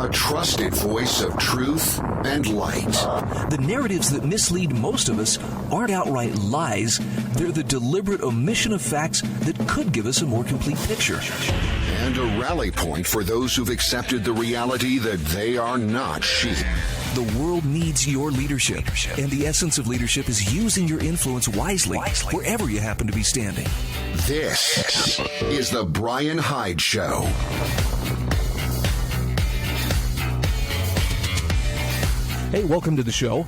a trusted voice of truth and light. The narratives that mislead most of us aren't outright lies. They're the deliberate omission of facts that could give us a more complete picture. And a rally point for those who've accepted the reality that they are not sheep. The world needs your leadership, and the essence of leadership is using your influence wisely wherever you happen to be standing. This is the Bryan Hyde Show. Hey, welcome to the show.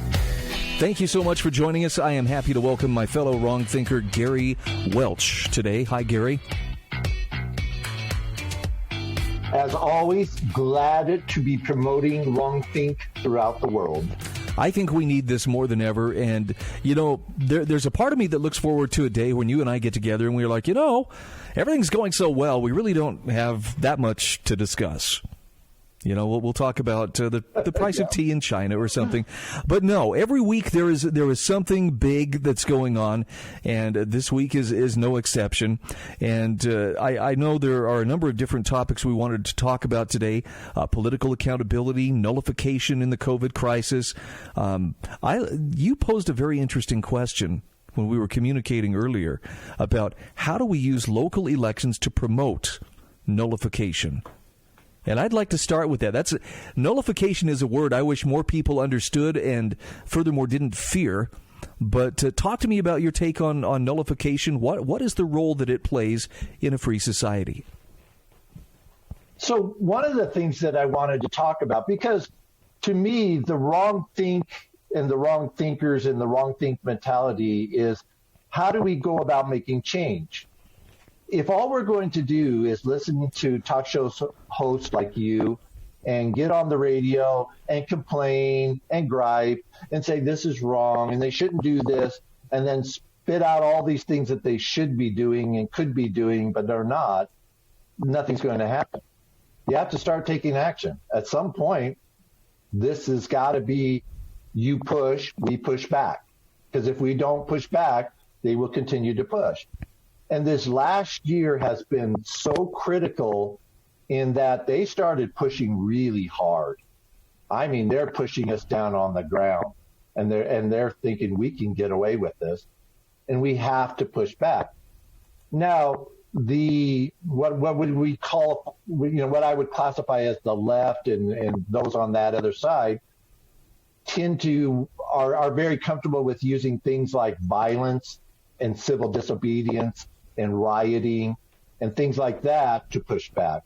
Thank you so much for joining us. I am happy to welcome my fellow wrong thinker, Gary Welch, today. Hi, Gary. As always, glad to be promoting wrong think throughout the world. I think we need this more than ever. And, you know, there's a part of me that looks forward to a day when you and I get together and we're like, you know, everything's going so well, we really don't have that much to discuss. You know, we'll talk about the price of tea in China or something. But no, every week there is something big that's going on, and this week is no exception. And I know there are a number of different topics we wanted to talk about today. Political accountability, nullification in the COVID crisis. You posed a very interesting question when we were communicating earlier about how do we use local elections to promote nullification. And I'd like to start with that. Nullification is a word I wish more people understood and furthermore didn't fear. But talk to me about your take on nullification. What is the role that it plays in a free society? So one of the things that I wanted to talk about, because to me, the wrong think and the wrong thinkers and the wrong think mentality is how do we go about making change? If all we're going to do is listen to talk show hosts like you and get on the radio and complain and gripe and say this is wrong and they shouldn't do this, and then spit out all these things that they should be doing and could be doing but they're not, nothing's going to happen. You have to start taking action. At some point, this has got to be you push, we push back. Because if we don't push back, they will continue to push. And this last year has been so critical in that they started pushing really hard. I mean, they're pushing us down on the ground, and they're thinking we can get away with this, and we have to push back. Now, what would we call, what I would classify as the left and those on that other side are very comfortable with using things like violence and civil disobedience and rioting and things like that to push back.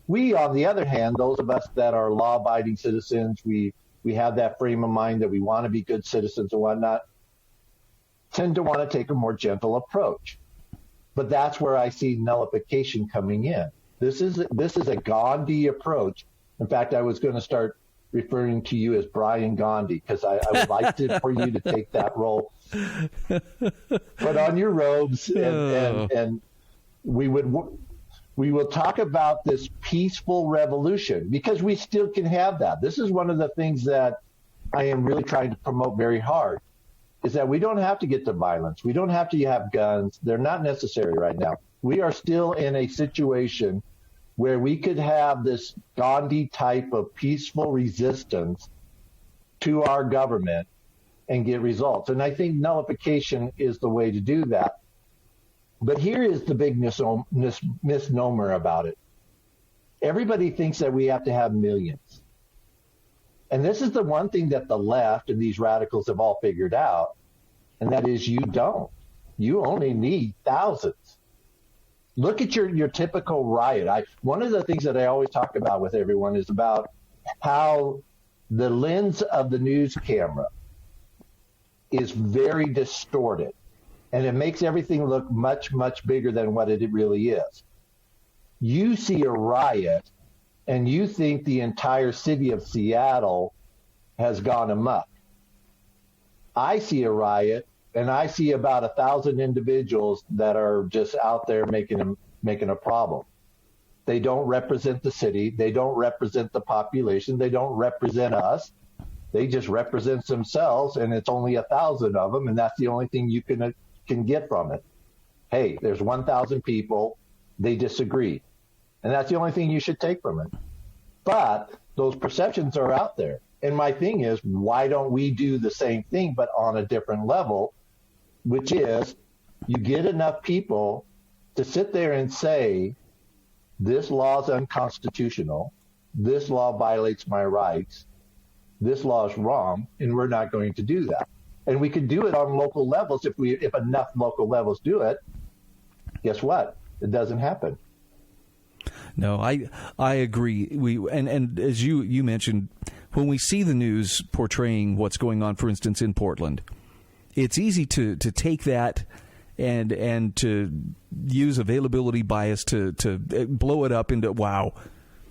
We, on the other hand, those of us that are law-abiding citizens, we have that frame of mind that we want to be good citizens and whatnot, tend to want to take a more gentle approach. But that's where I see nullification coming in. This is a Gandhi approach. In fact, I was going to start referring to you as Brian Gandhi because I would like for you to take that role. Put on your robes and we will talk about this peaceful revolution because we still can have that. This is one of the things that I am really trying to promote very hard is that we don't have to get to violence. We don't have to have guns. They're not necessary right now. We are still in a situation where we could have this Gandhi type of peaceful resistance to our government and get results. And I think nullification is the way to do that. But here is the big misnomer about it. Everybody thinks that we have to have millions. And this is the one thing that the left and these radicals have all figured out, and that is you don't. You only need thousands. Look at your typical riot. One of the things that I always talk about with everyone is about how the lens of the news camera is very distorted, and it makes everything look much, much bigger than what it really is. You see a riot, and you think the entire city of Seattle has gone amok. I see a riot, and I see about 1,000 individuals that are just out there making a problem. They don't represent the city. They don't represent the population. They don't represent us. They just represent themselves, and it's only 1,000 of them, and that's the only thing you can get from it. Hey, there's 1,000 people. They disagree, and that's the only thing you should take from it. But those perceptions are out there. And my thing is, why don't we do the same thing, but on a different level, which is you get enough people to sit there and say, this law is unconstitutional, this law violates my rights, this law is wrong, and we're not going to do that. And we could do it on local levels. If enough local levels do it, guess what? It doesn't happen. No, I agree. And as you mentioned, when we see the news portraying what's going on, for instance, in Portland, it's easy to take that and to use availability bias to blow it up into, wow,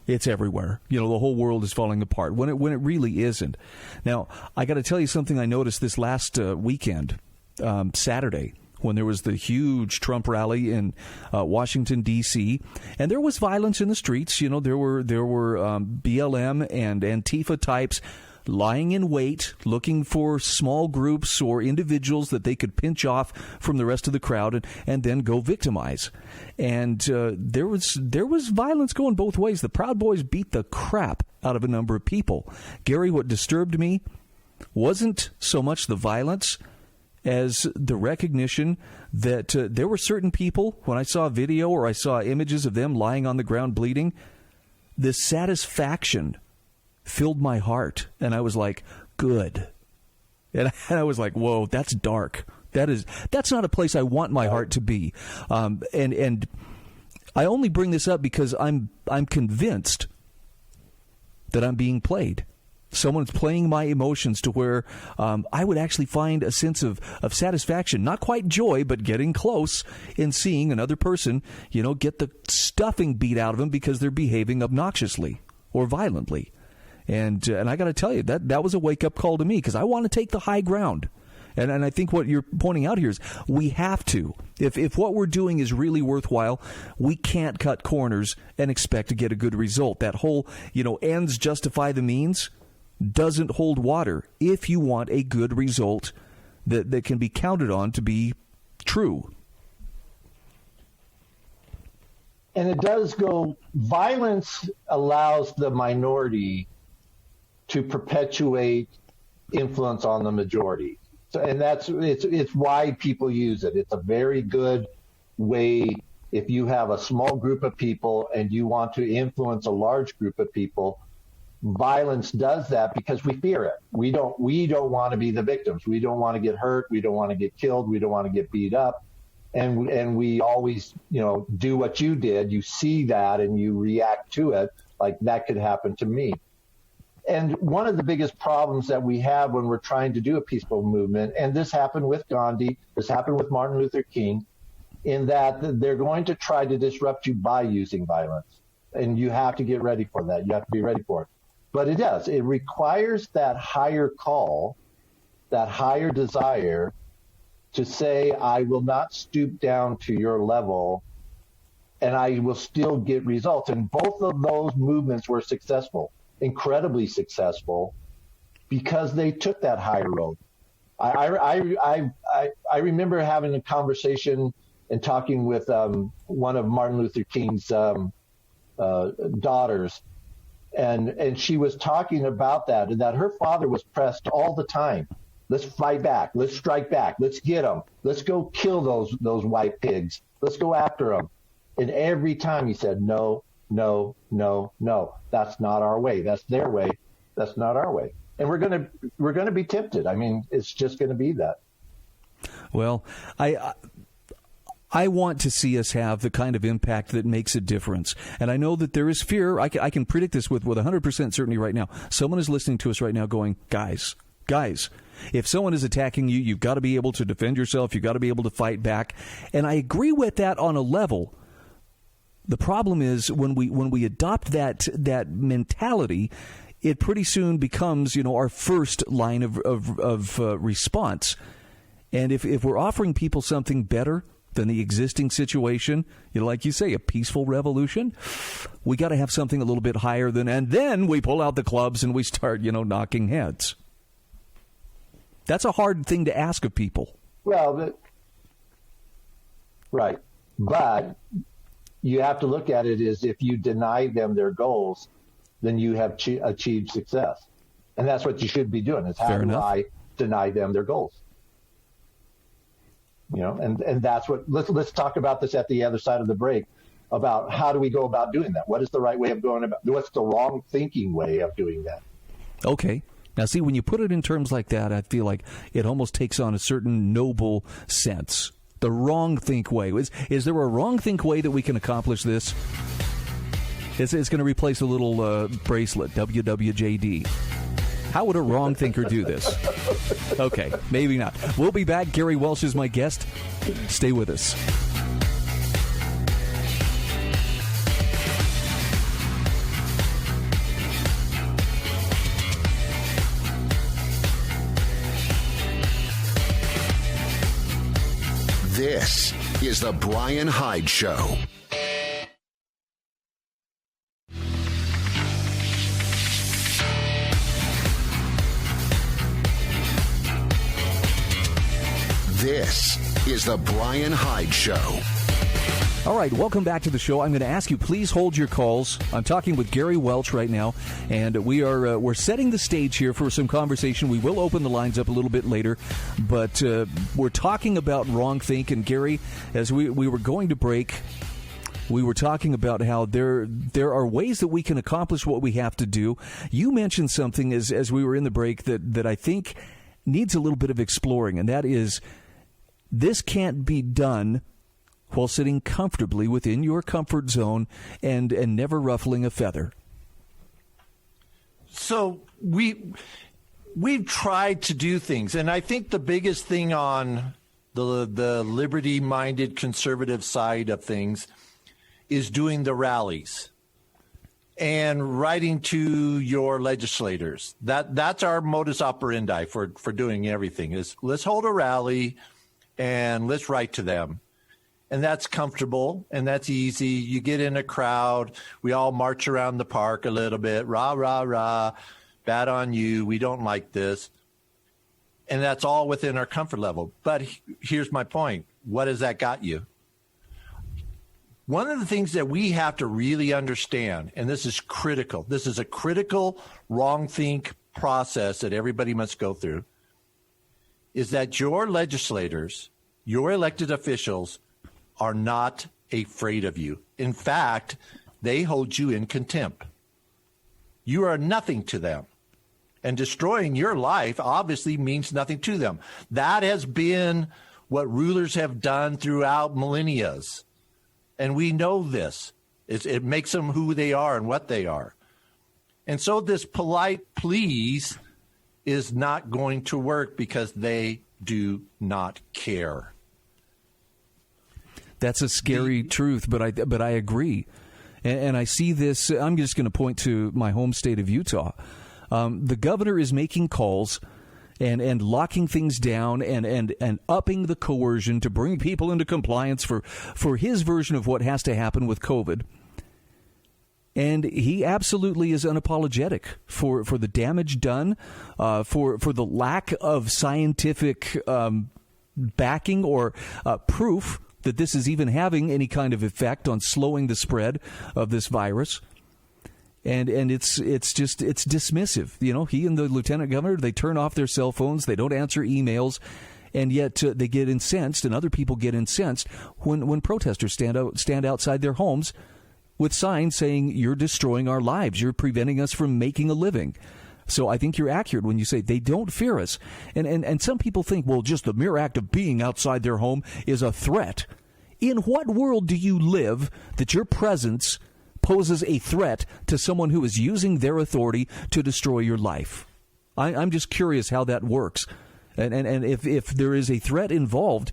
it's everywhere. The whole world is falling apart when it really isn't. Now, I got to tell you something I noticed this last weekend, Saturday, when there was the huge Trump rally in Washington, D.C., and there was violence in the streets. There were BLM and Antifa types lying in wait, looking for small groups or individuals that they could pinch off from the rest of the crowd and then go victimize. And there was violence going both ways. The Proud Boys beat the crap out of a number of people. Gary, what disturbed me wasn't so much the violence as the recognition that there were certain people, when I saw a video or I saw images of them lying on the ground bleeding, the satisfaction filled my heart. And I was like, good. And I was like, whoa, that's dark. That's not a place I want my heart to be. And I only bring this up because I'm convinced that I'm being played. Someone's playing my emotions to where I would actually find a sense of satisfaction, not quite joy, but getting close in seeing another person, get the stuffing beat out of them because they're behaving obnoxiously or violently. And I got to tell you, that was a wake-up call to me because I want to take the high ground. And I think what you're pointing out here is we have to. If what we're doing is really worthwhile, we can't cut corners and expect to get a good result. That whole, ends justify the means doesn't hold water if you want a good result that can be counted on to be true. And it does go, violence allows the minority to perpetuate influence on the majority. So, and it's why people use it. It's a very good way if you have a small group of people and you want to influence a large group of people. Violence does that because we fear it. We don't want to be the victims. We don't want to get hurt. We don't want to get killed. We don't want to get beat up. And we always, do what you did. You see that and you react to it like that could happen to me. And one of the biggest problems that we have when we're trying to do a peaceful movement, and this happened with Gandhi, this happened with Martin Luther King, in that they're going to try to disrupt you by using violence. And you have to get ready for that. You have to be ready for it. But it does. It requires that higher call, that higher desire to say, I will not stoop down to your level and I will still get results. And both of those movements were successful, incredibly successful, because they took that higher road. I remember having a conversation and talking with one of Martin Luther King's daughters. And she was talking about that, and that her father was pressed all the time. Let's fight back. Let's strike back. Let's get them. Let's go kill those white pigs. Let's go after them. And every time he said, no, no, no, no. That's not our way. That's their way. That's not our way. And we're gonna be tempted. I mean, it's just going to be that. Well, I want to see us have the kind of impact that makes a difference. And I know that there is fear. I can predict this with 100% certainty right now. Someone is listening to us right now going, guys, if someone is attacking you, you've got to be able to defend yourself. You've got to be able to fight back. And I agree with that on a level. The problem is when we adopt that mentality, it pretty soon becomes, our first line of response. And if we're offering people something better than the existing situation, like you say, a peaceful revolution, we got to have something a little bit higher than, and then we pull out the clubs and we start, knocking heads. That's a hard thing to ask of people. Well, right. But you have to look at it as if you deny them their goals, then you have achieved success. And that's what you should be doing, is how do I deny them their goals? And that's what, let's talk about this at the other side of the break, about how do we go about doing that? What is the right way of going about, what's the wrong thinking way of doing that? Okay. Now, see, when you put it in terms like that, I feel like it almost takes on a certain noble sense. The wrong think way. Is there a wrong think way that we can accomplish this? It's going to replace a little bracelet, WWJD. How would a wrong thinker do this? Okay, maybe not. We'll be back. Gary Welch is my guest. Stay with us. This is the Bryan Hyde Show. This is the Bryan Hyde Show. All right, welcome back to the show. I'm going to ask you, please hold your calls. I'm talking with Gary Welch right now, and we're setting the stage here for some conversation. We will open the lines up a little bit later, but we're talking about wrong think. And Gary, as we were going to break, we were talking about how there are ways that we can accomplish what we have to do. You mentioned something as we were in the break that I think needs a little bit of exploring, and that is, this can't be done while sitting comfortably within your comfort zone and never ruffling a feather. So we've tried to do things, and I think the biggest thing on the liberty-minded conservative side of things is doing the rallies and writing to your legislators. That's our modus operandi for doing everything, is let's hold a rally and let's write to them. And that's comfortable, and that's easy. You get in a crowd. We all march around the park a little bit. Rah, rah, rah. Bad on you. We don't like this. And that's all within our comfort level. But here's my point. What has that got you? One of the things that we have to really understand, and this is critical, this is a critical wrong think process that everybody must go through, is that your legislators, your elected officials, are not afraid of you. In fact, they hold you in contempt. You are nothing to them. And destroying your life obviously means nothing to them. That has been what rulers have done throughout millennia. And we know this. It makes them who they are and what they are. And so this polite please is not going to work because they do not care. That's a scary truth, but I agree. And I see this. I'm just going to point to my home state of Utah. The governor is making calls and locking things down and upping the coercion to bring people into compliance for his version of what has to happen with COVID. And he absolutely is unapologetic for the damage done, for the lack of scientific backing or proof that this is even having any kind of effect on slowing the spread of this virus. And it's dismissive. You know, he and the lieutenant governor, they turn off their cell phones, they don't answer emails, and yet they get incensed, and other people get incensed when protesters stand outside their homes with signs saying, "You're destroying our lives, you're preventing us from making a living." So I think you're accurate when you say they don't fear us. And some people think, well, just the mere act of being outside their home is a threat. In what world do you live that your presence poses a threat to someone who is using their authority to destroy your life? I'm just curious how that works. And if there is a threat involved,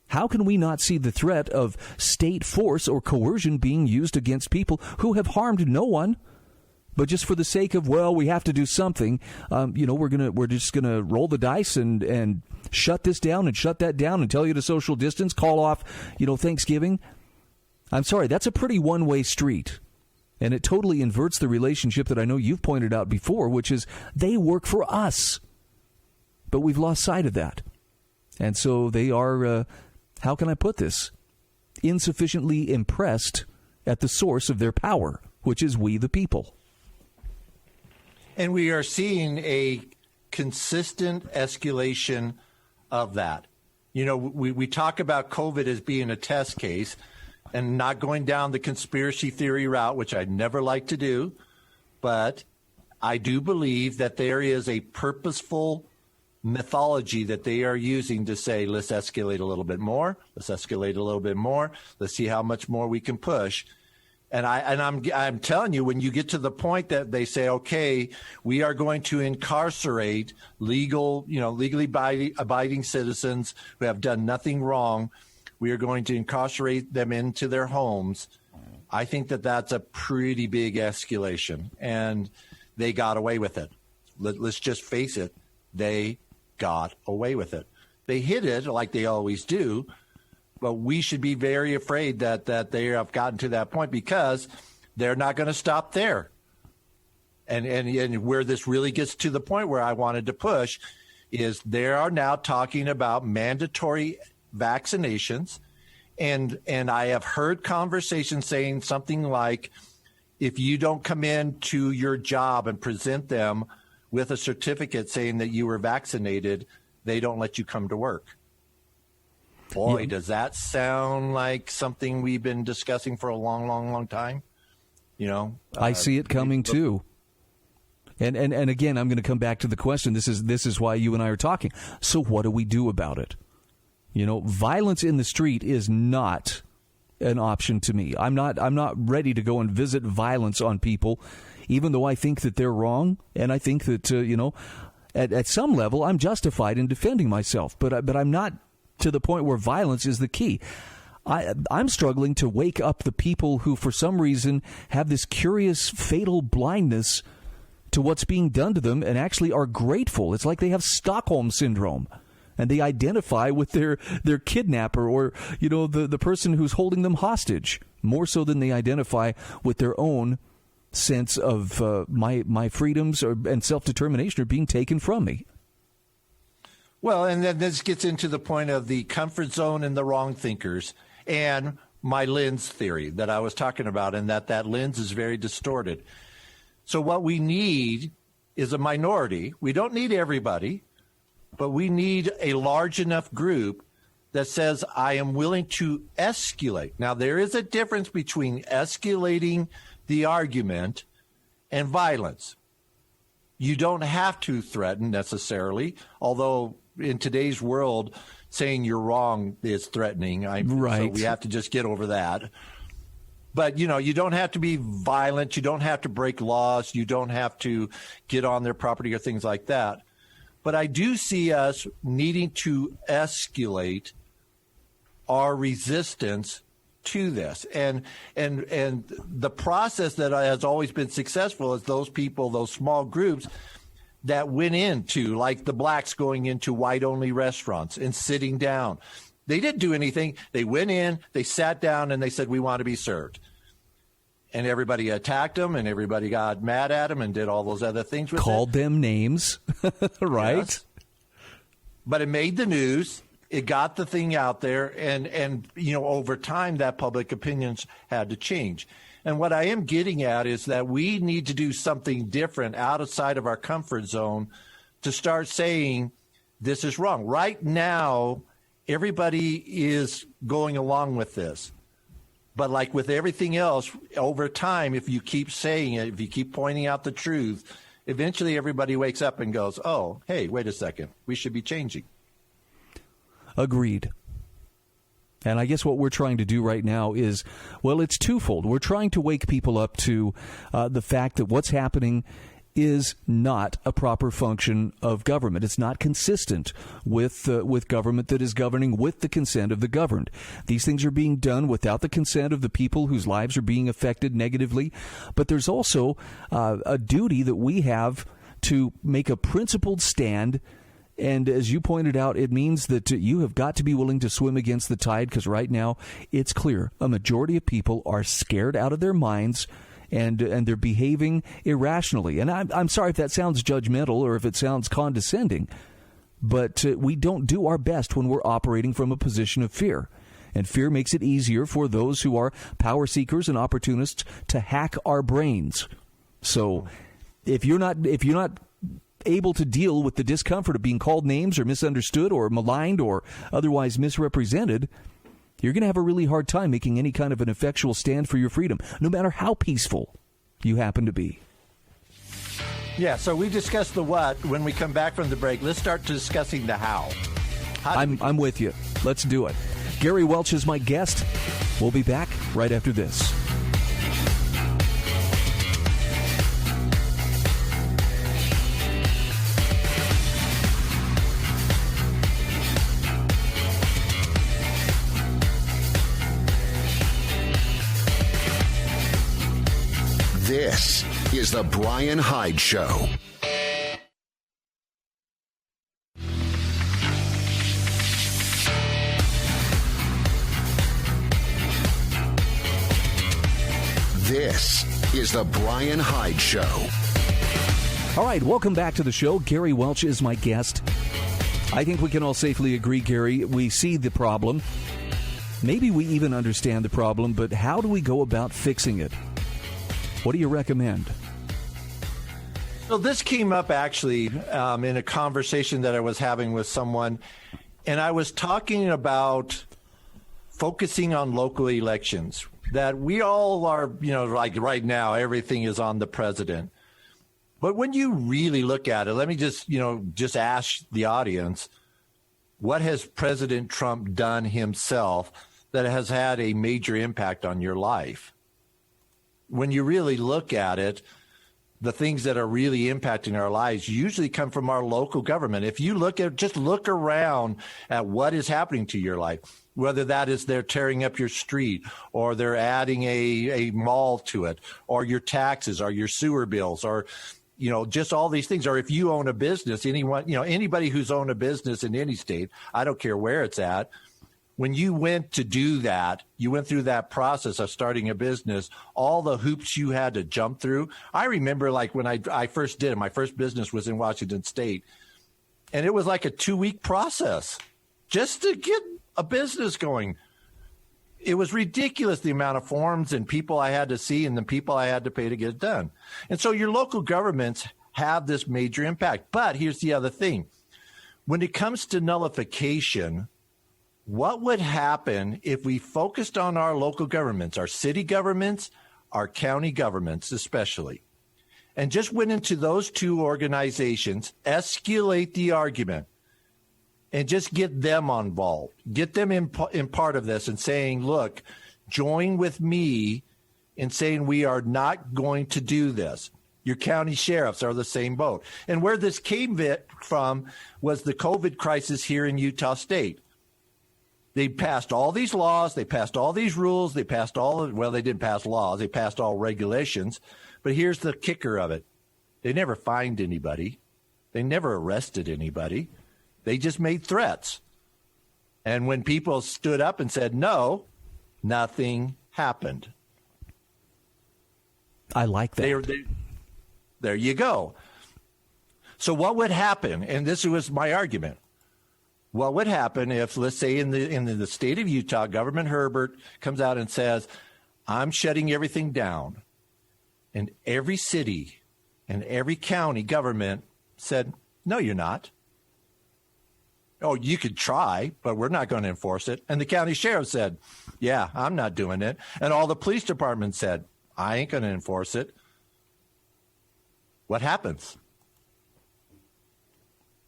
how can we not see the threat of state force or coercion being used against people who have harmed no one? But just for the sake of, well, we have to do something, we're just gonna roll the dice and shut this down and shut that down and tell you to social distance, call off, Thanksgiving. I'm sorry, that's a pretty one-way street, and it totally inverts the relationship that I know you've pointed out before, which is they work for us, but we've lost sight of that, and so they are, how can I put this, insufficiently impressed at the source of their power, which is we the people. And we are seeing a consistent escalation of that. You know, we talk about COVID as being a test case and not going down the conspiracy theory route, which I'd never like to do. But I do believe that there is a purposeful mythology that they are using to say, let's escalate a little bit more. Let's escalate a little bit more. Let's see how much more we can push. And I'm telling you, when you get to the point that they say, okay, we are going to incarcerate legally abiding citizens who have done nothing wrong, we are going to incarcerate them into their homes. I think that that's a pretty big escalation, and they got away with it. Let's just face it. They got away with it. They hid it like they always do. But we should be very afraid that they have gotten to that point, because they're not going to stop there. And where this really gets to the point where I wanted to push is they are now talking about mandatory vaccinations. And I have heard conversations saying something like, if you don't come in to your job and present them with a certificate saying that you were vaccinated, they don't let you come to work. Boy, yeah. Does that sound like something we've been discussing for a long, long, long time? You know, I see it coming too. And again, I'm going to come back to the question. This is why you and I are talking. So what do we do about it? You know, violence in the street is not an option to me. I'm not ready to go and visit violence on people, even though I think that they're wrong, and I think that at some level I'm justified in defending myself. But I'm not to the point where violence is the key. I'm struggling to wake up the people who, for some reason, have this curious, fatal blindness to what's being done to them and actually are grateful. It's like they have Stockholm syndrome, and they identify with their kidnapper or, the person who's holding them hostage, more so than they identify with their own sense of my freedoms and self-determination are being taken from me. Well, and then this gets into the point of the comfort zone and the wrong thinkers and my lens theory that I was talking about, and that lens is very distorted. So what we need is a minority. We don't need everybody, but we need a large enough group that says, I am willing to escalate. Now, there is a difference between escalating the argument and violence. You don't have to threaten necessarily, although in today's world, saying you're wrong is threatening. Right. So we have to just get over that. But, you don't have to be violent. You don't have to break laws. You don't have to get on their property or things like that. But I do see us needing to escalate our resistance to this. And the process that has always been successful is those people, those small groups that went into, like the blacks going into white-only restaurants and sitting down. They didn't do anything. They went in, they sat down, and they said, we want to be served. And everybody attacked them, and everybody got mad at them and did all those other things with Called them names, right? Yes. But it made the news. It got the thing out there, and over time, that public opinions had to change. And what I am getting at is that we need to do something different outside of our comfort zone to start saying this is wrong. Right now, everybody is going along with this. But like with everything else, over time, if you keep saying it, if you keep pointing out the truth, eventually everybody wakes up and goes, oh, hey, wait a second, we should be changing. Agreed. And I guess what we're trying to do right now is, well, it's twofold. We're trying to wake people up to the fact that what's happening is not a proper function of government. It's not consistent with government that is governing with the consent of the governed. These things are being done without the consent of the people whose lives are being affected negatively. But there's also a duty that we have to make a principled stand. And as you pointed out, it means that you have got to be willing to swim against the tide, because right now it's clear a majority of people are scared out of their minds and they're behaving irrationally. And I'm sorry if that sounds judgmental or if it sounds condescending, but we don't do our best when we're operating from a position of fear. And fear makes it easier for those who are power seekers and opportunists to hack our brains. So if you're not able to deal with the discomfort of being called names or misunderstood or maligned or otherwise misrepresented, you're going to have a really hard time making any kind of an effectual stand for your freedom, no matter how peaceful you happen to be. Yeah, so we discussed the what. When we come back from the break, let's start discussing the how. I'm with you. Let's do it. Gary Welch is my guest. We'll be back right after this. This is the Bryan Hyde Show. This is the Bryan Hyde Show. All right, welcome back to the show. Gary Welch is my guest. I think we can all safely agree, Gary, we see the problem. Maybe we even understand the problem, but how do we go about fixing it? What do you recommend? So this came up actually in a conversation that I was having with someone, and I was talking about focusing on local elections, that we all are, like right now, everything is on the president. But when you really look at it, let me just ask the audience, what has President Trump done himself that has had a major impact on your life? When you really look at it, the things that are really impacting our lives usually come from our local government. If you just look around at what is happening to your life, whether that is they're tearing up your street or they're adding a mall to it, or your taxes or your sewer bills, or just all these things. Or if you own a business, anybody who's owned a business in any state, I don't care where it's at, when you went to do that, you went through that process of starting a business, all the hoops you had to jump through. I remember like when I first did it, my first business was in Washington State, and it was like a 2-week process just to get a business going. It was ridiculous, the amount of forms and people I had to see and the people I had to pay to get it done. And so your local governments have this major impact. But here's the other thing. When it comes to nullification, what would happen if we focused on our local governments, our city governments, our county governments especially, and just went into those two organizations, escalate the argument, and just get them involved, get them in part of this and saying, look, join with me in saying we are not going to do this. Your county sheriffs are the same boat. And where this came from was the COVID crisis here in Utah State. They passed all these laws, they passed all these rules, they passed they didn't pass laws, they passed all regulations. But here's the kicker of it. They never fined anybody. They never arrested anybody. They just made threats. And when people stood up and said no, nothing happened. I like that. There you go. So what would happen, and this was my argument, what would happen if, let's say, in the state of Utah, Governor Herbert comes out and says, I'm shutting everything down. And every city and every county government said, no, you're not. Oh, you could try, but we're not going to enforce it. And the county sheriff said, yeah, I'm not doing it. And all the police departments said, I ain't going to enforce it. What happens?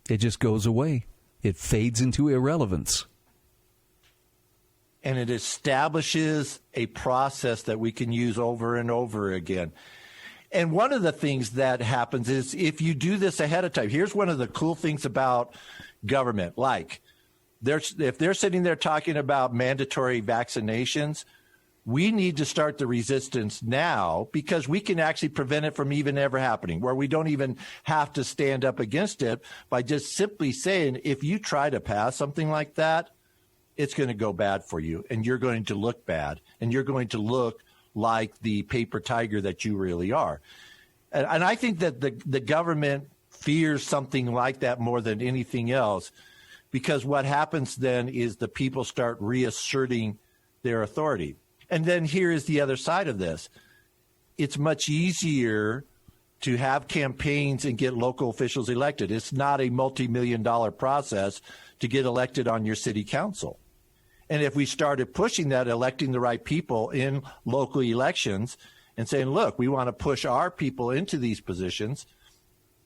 It just goes away. It fades into irrelevance. And it establishes a process that we can use over and over again. And one of the things that happens is if you do this ahead of time, here's one of the cool things about government. Like, if they're sitting there talking about mandatory vaccinations, we need to start the resistance now because we can actually prevent it from even ever happening, where we don't even have to stand up against it by just simply saying, if you try to pass something like that, it's going to go bad for you, and you're going to look bad, and you're going to look like the paper tiger that you really are. And I think that the government fears something like that more than anything else, because what happens then is the people start reasserting their authority. And then here is the other side of this. It's much easier to have campaigns and get local officials elected. It's not a multi-million-dollar process to get elected on your city council. And if we started pushing that, electing the right people in local elections and saying, look, we want to push our people into these positions,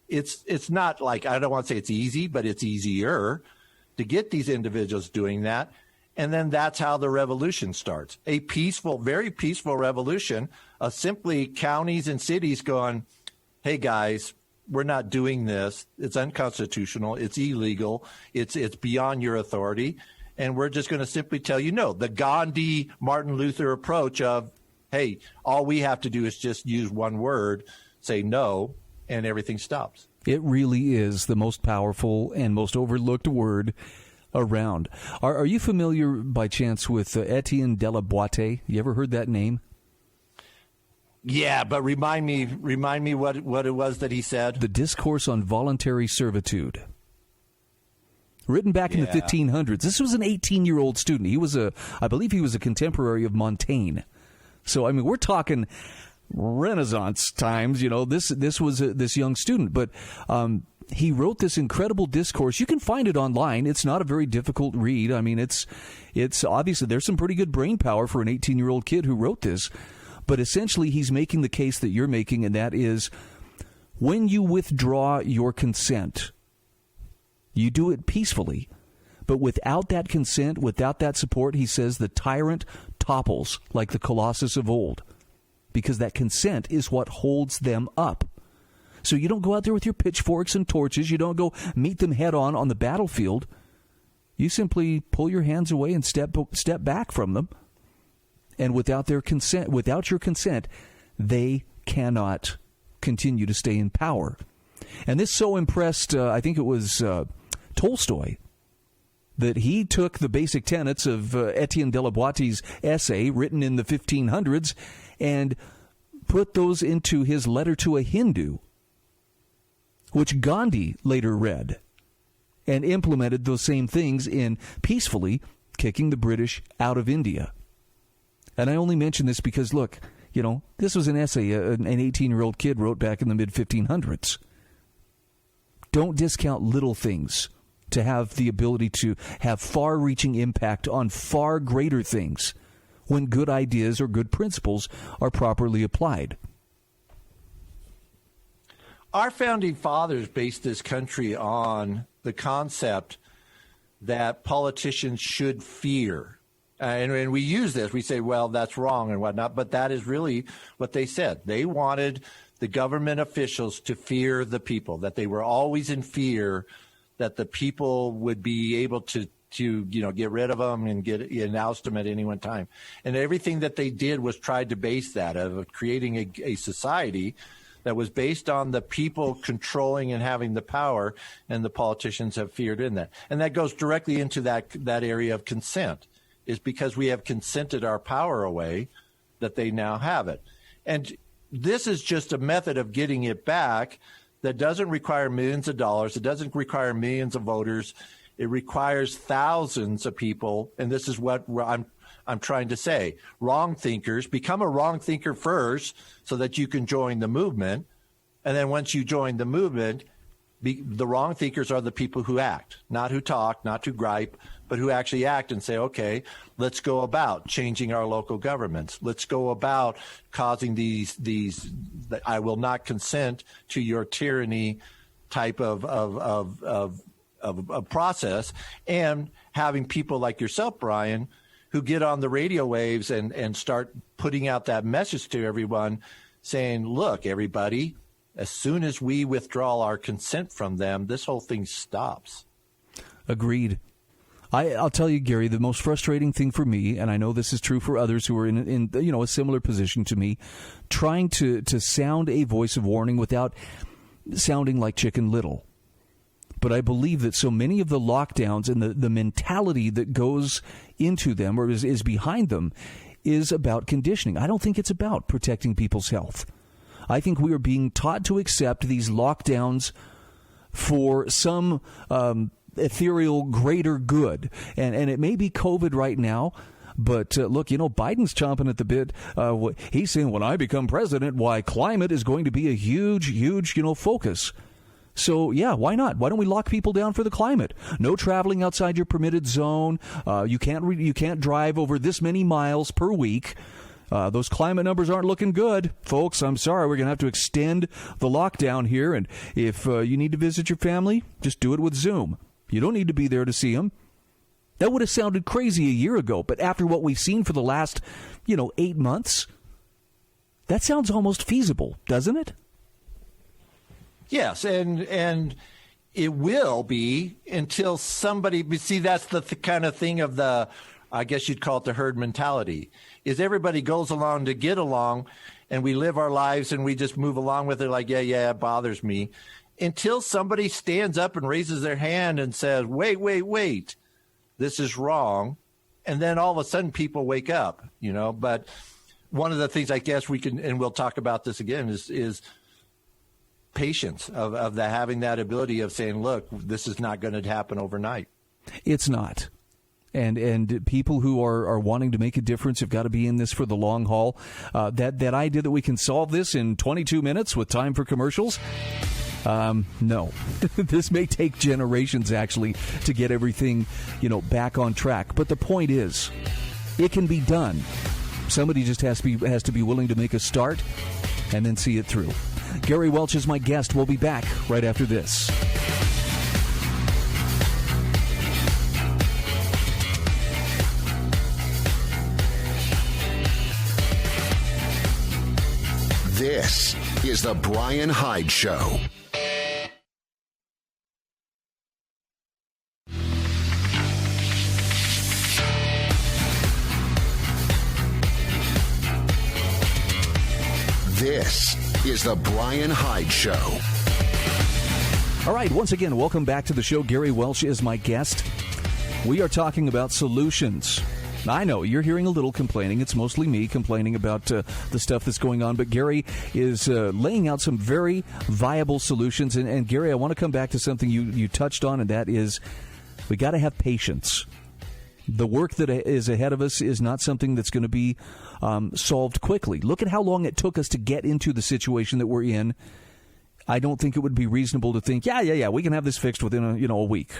it's not like, I don't want to say it's easy, but it's easier to get these individuals doing that. And then that's how the revolution starts. A peaceful, very peaceful revolution of simply counties and cities going, hey, guys, we're not doing this. It's unconstitutional. It's illegal. It's beyond your authority. And we're just going to simply tell you no. The Gandhi, Martin Luther approach of, hey, all we have to do is just use one word, say no, and everything stops. It really is the most powerful and most overlooked word around. Are you familiar by chance with Etienne de la Boétie? You ever heard that name? Yeah, but remind me what it was that he said. The Discourse on Voluntary Servitude. Written back in the 1500s. This was an 18-year-old student. I believe he was a contemporary of Montaigne. So, I mean, we're talking Renaissance times. You know, this was this young student, but he wrote this incredible discourse. You can find it online. It's not a very difficult read. I mean, it's obviously there's some pretty good brain power for an 18-year-old kid who wrote this. But essentially, he's making the case that you're making, and that is when you withdraw your consent, you do it peacefully. But without that consent, without that support, he says the tyrant topples like the Colossus of old, because that consent is what holds them up. So you don't go out there with your pitchforks and torches. You don't go meet them head on the battlefield. You simply pull your hands away and step back from them. And without their consent, without your consent, they cannot continue to stay in power. And this so impressed, I think it was Tolstoy, that he took the basic tenets of Etienne de la Boétie's essay written in the 1500s and put those into his letter to a Hindu, which Gandhi later read and implemented those same things in peacefully kicking the British out of India. And I only mention this because, look, you know, this was an essay an 18-year-old kid wrote back in the mid-1500s. Don't discount little things to have the ability to have far-reaching impact on far greater things when good ideas or good principles are properly applied. Our founding fathers based this country on the concept that politicians should fear. And we use this. We say, well, that's wrong and whatnot. But that is really what they said. They wanted the government officials to fear the people, that they were always in fear that the people would be able to get rid of them and oust them at any one time. And everything that they did was tried to base that of creating a society that was based on the people controlling and having the power, and the politicians have feared in that. And that goes directly into that area of consent. Is because we have consented our power away that they now have it. And this is just a method of getting it back that doesn't require millions of dollars. It doesn't require millions of voters. It requires thousands of people. And this is what I'm trying to say. Wrong thinkers, become a wrong thinker first so that you can join the movement. And then once you join the movement, the wrong thinkers are the people who act, not who talk, not who gripe, but who actually act and say, okay, let's go about changing our local governments. Let's go about causing these I will not consent to your tyranny type of process, and having people like yourself, Bryan, who get on the radio waves and start putting out that message to everyone saying, look, everybody, as soon as we withdraw our consent from them, this whole thing stops. Agreed. I'll tell you, Gary, the most frustrating thing for me, and I know this is true for others who are in a similar position to me, trying to sound a voice of warning without sounding like Chicken Little. But I believe that so many of the lockdowns and the mentality that goes into them or is behind them is about conditioning. I don't think it's about protecting people's health. I think we are being taught to accept these lockdowns for some ethereal greater good. And it may be COVID right now, But look, Biden's chomping at the bit. He's saying, when I become president, why climate is going to be a huge, focus. So, yeah, why not? Why don't we lock people down for the climate? No traveling outside your permitted zone. You can't drive over this many miles per week. Those climate numbers aren't looking good. Folks, I'm sorry. We're going to have to extend the lockdown here. And if you need to visit your family, just do it with Zoom. You don't need to be there to see them. That would have sounded crazy a year ago. But after what we've seen for the last, 8 months, that sounds almost feasible, doesn't it? Yes, and it will be until somebody. See, that's the kind of thing of I guess you'd call it the herd mentality. Is everybody goes along to get along, and we live our lives and we just move along with it like, yeah, it bothers me. Until somebody stands up and raises their hand and says, wait, this is wrong. And then all of a sudden people wake up, But one of the things I guess we can, and we'll talk about this again, is patience of having that ability of saying, look, this is not going to happen overnight. It's not. And people who are wanting to make a difference have got to be in this for the long haul. That idea that we can solve this in 22 minutes with time for commercials, no. This may take generations, actually, to get everything, back on track. But the point is, it can be done. Somebody just has to be willing to make a start and then see it through. Gary Welch is my guest. We'll be back right after this. This is the Bryan Hyde Show. This is the Bryan Hyde Show. All right, once again, welcome back to the show. Gary Welch is my guest. We are talking about solutions. I know you're hearing a little complaining. It's mostly me complaining about the stuff that's going on. But Gary is laying out some very viable solutions. And Gary, I want to come back to something you touched on, and that is we got to have patience. The work that is ahead of us is not something that's going to be solved quickly. Look at how long it took us to get into the situation that we're in. I don't think it would be reasonable to think, yeah, we can have this fixed within a week,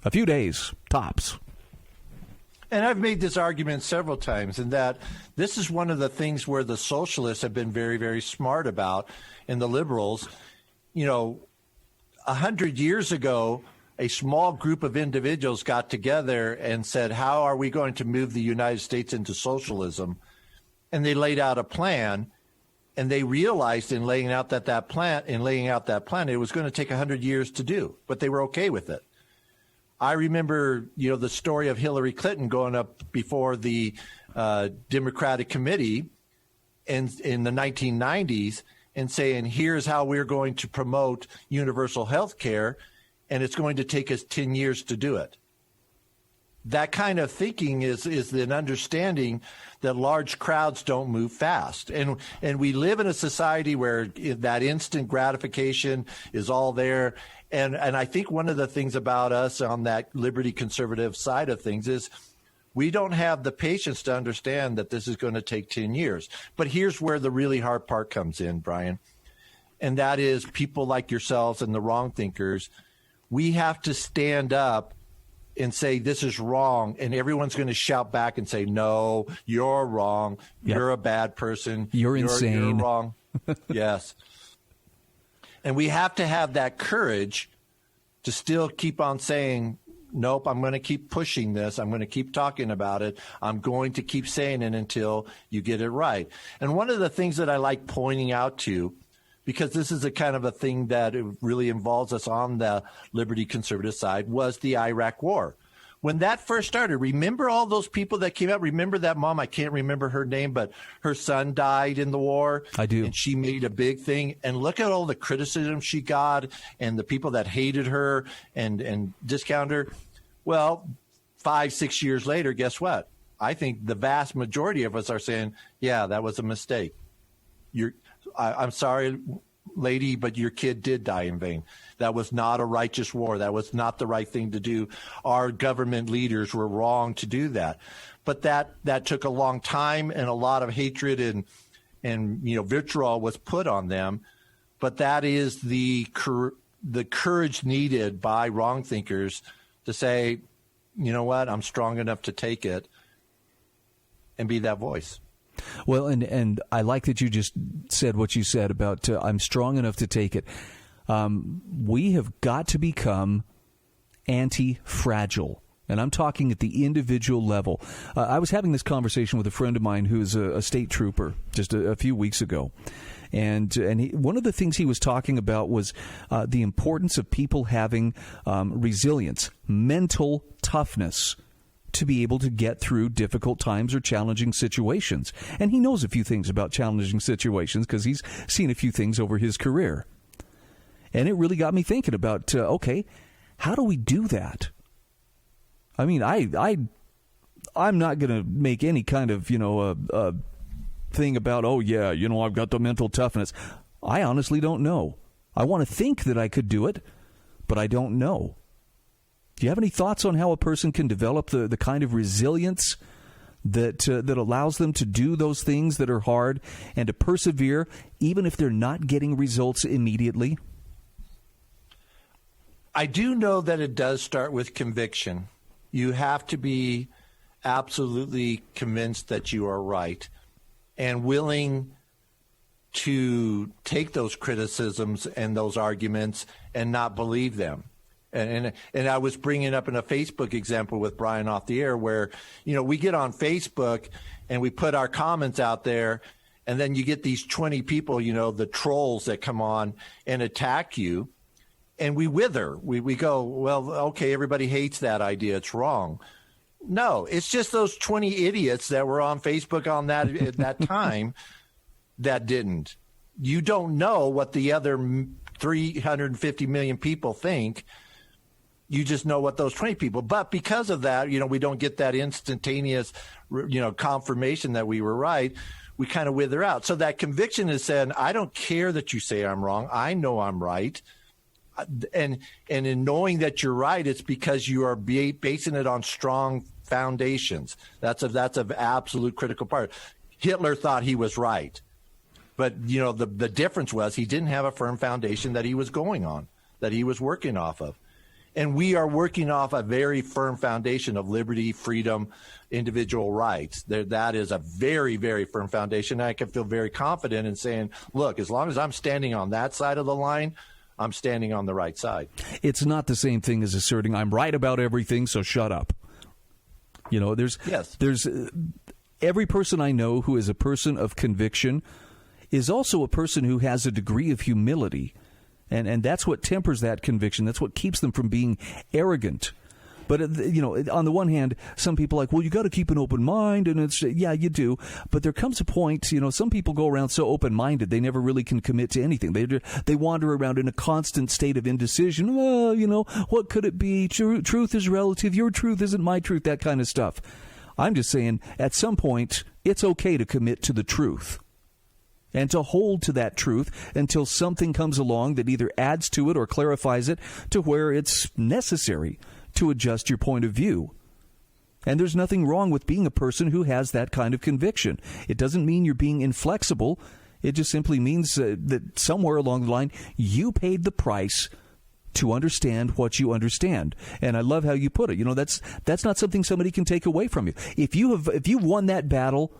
a few days, tops. And I've made this argument several times, in that this is one of the things where the socialists have been very, very smart about, and the liberals. 100 years ago, a small group of individuals got together and said, how are we going to move the United States into socialism? And they laid out a plan, and they realized in laying out that plan, it was going to take 100 years to do, but they were okay with it. I remember, the story of Hillary Clinton going up before the Democratic Committee in the 1990s and saying, here's how we're going to promote universal health care, and it's going to take us 10 years to do it. That kind of thinking is an understanding that large crowds don't move fast. And we live in a society where that instant gratification is all there. And I think one of the things about us on that liberty conservative side of things is we don't have the patience to understand that this is going to take 10 years. But here's where the really hard part comes in, Bryan. And that is people like yourselves and the wrong thinkers. We have to stand up and say, this is wrong. And everyone's going to shout back and say, no, you're wrong. Yep. You're a bad person. You're insane. You're wrong. Yes. And we have to have that courage to still keep on saying, nope, I'm going to keep pushing this. I'm going to keep talking about it. I'm going to keep saying it until you get it right. And one of the things that I like pointing out to, because this is a kind of a thing that it really involves us on the liberty conservative side, was the Iraq War. When that first started, remember all those people that came out? Remember that mom? I can't remember her name, but her son died in the war. I do. And she made a big thing. And look at all the criticism she got and the people that hated her and discounted her. Well, 5-6 years later, guess what? I think the vast majority of us are saying, yeah, that was a mistake. I'm sorry, lady, but your kid did die in vain. That was not a righteous war. That was not the right thing to do. Our government leaders were wrong to do that. But that took a long time, and a lot of hatred and vitriol was put on them. But that is the courage needed by wrong thinkers to say, you know what, I'm strong enough to take it and be that voice. Well, and I like that you just said what you said about I'm strong enough to take it. We have got to become anti-fragile. And I'm talking at the individual level. I was having this conversation with a friend of mine who's a state trooper just a few weeks ago. And one of the things he was talking about was the importance of people having resilience, mental toughness, to be able to get through difficult times or challenging situations. And he knows a few things about challenging situations because he's seen a few things over his career. And it really got me thinking about, okay, how do we do that? I mean, I'm not going to make any kind of, thing about, I've got the mental toughness. I honestly don't know. I want to think that I could do it, but I don't know. Do you have any thoughts on how a person can develop the kind of resilience that allows them to do those things that are hard and to persevere even if they're not getting results immediately? I do know that it does start with conviction. You have to be absolutely convinced that you are right and willing to take those criticisms and those arguments and not believe them. And I was bringing up in a Facebook example with Bryan off the air where, we get on Facebook and we put our comments out there, and then you get these 20 people, the trolls that come on and attack you, and we wither. We go, well, okay, everybody hates that idea. It's wrong. No, it's just those 20 idiots that were on Facebook on that at that time that didn't. You don't know what the other 350 million people think. You just know what those 20 people. But because of that, we don't get that instantaneous, confirmation that we were right. We kind of wither out. So that conviction is saying, I don't care that you say I'm wrong. I know I'm right. And in knowing that you're right, it's because you are basing it on strong foundations. That's an absolute critical part. Hitler thought he was right. But, the difference was he didn't have a firm foundation that he was going on, that he was working off of. And we are working off a very firm foundation of liberty, freedom, individual rights. That is a very, very firm foundation. I can feel very confident in saying, look, as long as I'm standing on that side of the line, I'm standing on the right side. It's not the same thing as asserting I'm right about everything, so shut up. There's every person I know who is a person of conviction is also a person who has a degree of humility. And that's what tempers that conviction. That's what keeps them from being arrogant. But, on the one hand, some people are like, well, you got to keep an open mind. And yeah, you do. But there comes a point, some people go around so open-minded, they never really can commit to anything. They wander around in a constant state of indecision. Well, what could it be? Truth is relative. Your truth isn't my truth, that kind of stuff. I'm just saying, at some point, it's okay to commit to the truth and to hold to that truth until something comes along that either adds to it or clarifies it to where it's necessary to adjust your point of view. And there's nothing wrong with being a person who has that kind of conviction. It doesn't mean you're being inflexible. It just simply means that somewhere along the line, you paid the price to understand what you understand. And I love how you put it. That's not something somebody can take away from you. If you've won that battle,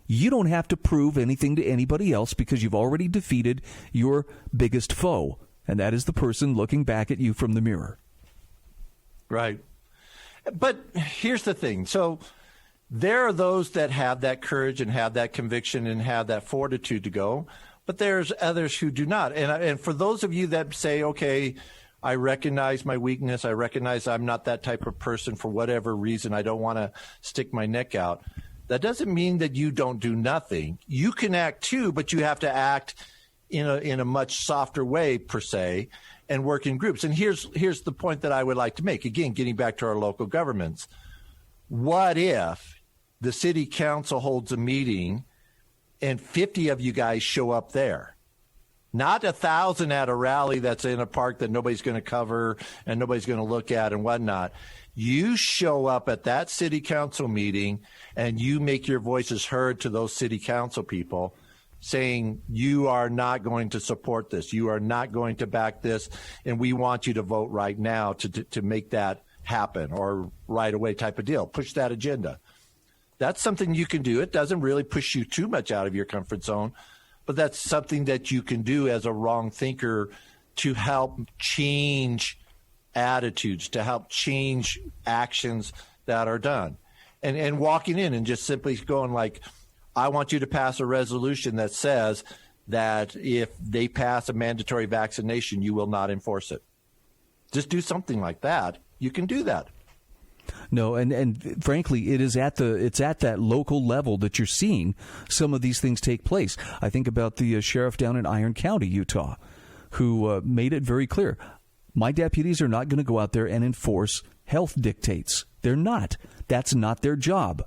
you don't have to prove anything to anybody else because you've already defeated your biggest foe, and that is the person looking back at you from the mirror. Right. But here's the thing. So there are those that have that courage and have that conviction and have that fortitude to go, but there's others who do not. And for those of you that say, okay, I recognize my weakness, I recognize I'm not that type of person for whatever reason, I don't want to stick my neck out. That doesn't mean that you don't do nothing. You can act too, but you have to act in a much softer way, per se, and work in groups. And here's the point that I would like to make. Again, getting back to our local governments. What if the city council holds a meeting and 50 of you guys show up there? Not 1,000 at a rally that's in a park that nobody's going to cover and nobody's going to look at and whatnot. You show up at that city council meeting and you make your voices heard to those city council people saying you are not going to support this. You are not going to back this. And we want you to vote right now to make that happen, or right away type of deal. Push that agenda. That's something you can do. It doesn't really push you too much out of your comfort zone, but that's something that you can do as a wrong thinker to help change attitudes, to help change actions that are done. And walking in and just simply going like, I want you to pass a resolution that says that if they pass a mandatory vaccination, you will not enforce it. Just do something like that. You can do that. No, and frankly, it's at that local level that you're seeing some of these things take place. I think about the sheriff down in Iron County, Utah, who made it very clear. My deputies are not going to go out there and enforce health dictates. They're not. That's not their job.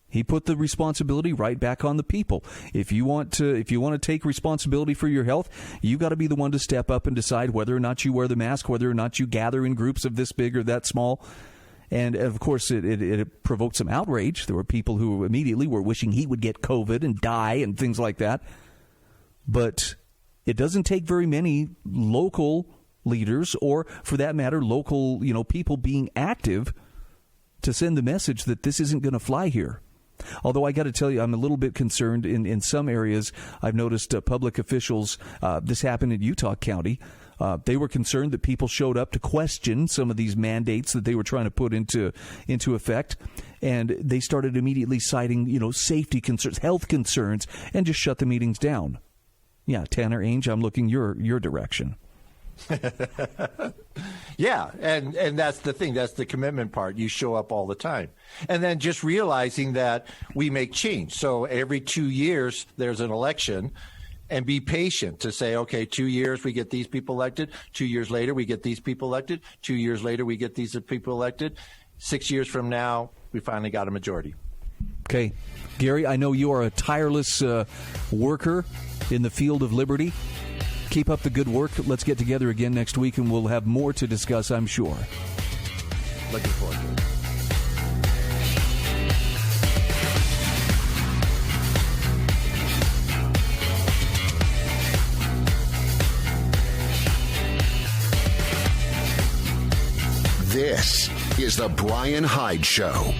He put the responsibility right back on the people. If you want to take responsibility for your health, you got to be the one to step up and decide whether or not you wear the mask, whether or not you gather in groups of this big or that small. And of course, it provoked some outrage. There were people who immediately were wishing he would get COVID and die and things like that. But it doesn't take very many local leaders, or for that matter, local people being active, to send the message that this isn't going to fly here. Although I got to tell you, I'm a little bit concerned in some areas. I've noticed public officials, this happened in Utah County, they were concerned that people showed up to question some of these mandates that they were trying to put into effect, and they started immediately citing, safety concerns, health concerns, and just shut the meetings down. Yeah, Tanner Ainge, I'm looking your direction. Yeah, and that's the thing. That's the commitment part. You show up all the time. And then just realizing that we make change. So every 2 years there's an election, and be patient to say, okay, 2 years we get these people elected. 2 years later we get these people elected. 2 years later we get these people elected. 6 years from now we finally got a majority. Okay. Gary, I know you are a tireless worker in the field of liberty. Keep up the good work. Let's get together again next week, and we'll have more to discuss, I'm sure. Looking forward to it. This is the Bryan Hyde Show.